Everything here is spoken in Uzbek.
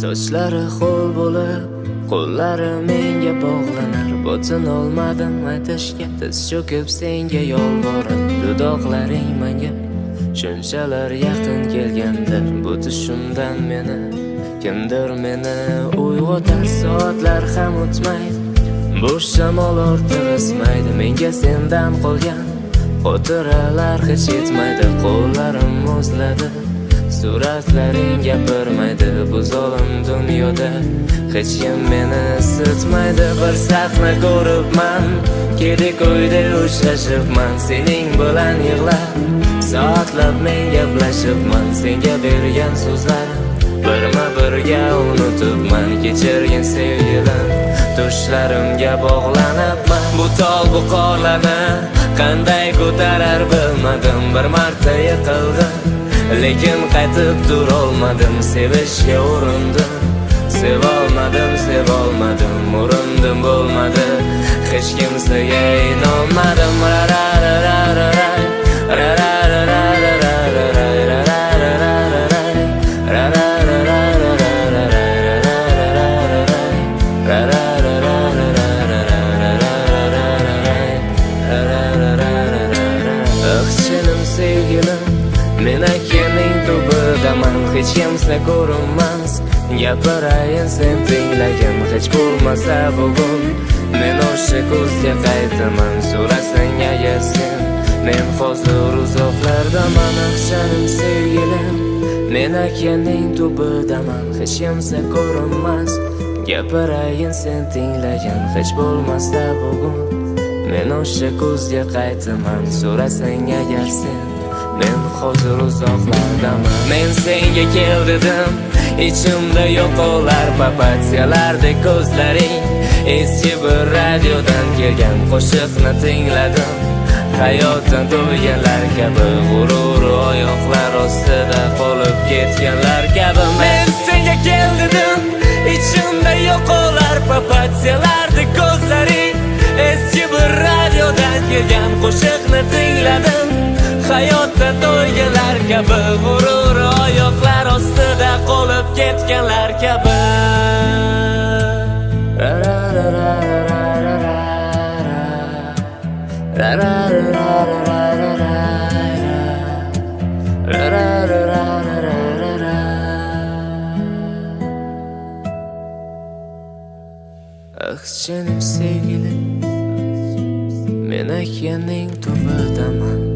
Sochlari ho'l bo'lib, qo'llari menga bog'lanar. Botin olmadim aytishga, tiz cho'kib senga yolvorib. Dudoqlaring menga shunchalar yaqin kelgandir. Bu tushimdan kimdir meni uyg'otar. Soatlar ham o'tmaydi, bo'sh shamol ortiq ismaydi. Menga sendan qolgan xotiralar hech yetmaydi. Qo'llarim muzladi, suratlaring gapirmaydi. Bu zolim dunyoda hech kim meni isitmaydi. Bir sahna ko'ribman, kedik uyda uchrashibman. Sening bilan yig'lab, soatlab men gaplashibman. Senga bergan so'zlarim birma-birga unutibman. Kechirgin sevgilim, tushlarimga bog'lanibman. Bu tog' bu qorlarni qanday ko'tarar bilmadim. Bir marta yiqildim, lekin qaytib turolmadim. Sevishga urindim, sevolmadim, urindim bo'lmadi. Hech kimsaga inonmadim. Sevgilim, men aytganing tubidaman. Hech kimsa ko'rinmas, gapirayin sen tinglagin. Hech bo'lmasa bugun men o'sha kuzga qaytaman. So'rasang agar sen, men hozir uzoqlardaman. Aqchanim sevgilim, men aytganing tubidaman. Hech kimsa ko'rinmas, gapirayin sen tinglagin. Hech bo'lmasa bugun men o'sha kuzga qaytaman. So'rasang agar sen, men hozir uzoqlardaman. Men senga kel dedim, ichimda yo'qolar papatsiyalardek ko'zlaring. Eski bir radiodan kelgan qo'shiqni tingladim. Hayotdan to'yganlar kabi, g'ururi oyoqlar ostida qolib ketganlar kabi. Men senga kel dedim, ichimda yo'qolar papatsiyalardek ko'zlaring. Eski bir radiodan kelgan qo'shiqni tingladim. Hayotda to'yganlar kabi, g'ururi oyoqlar ostida qolib ketganlar kabi. Ah canım sevgilim, men aytganing tubidaman.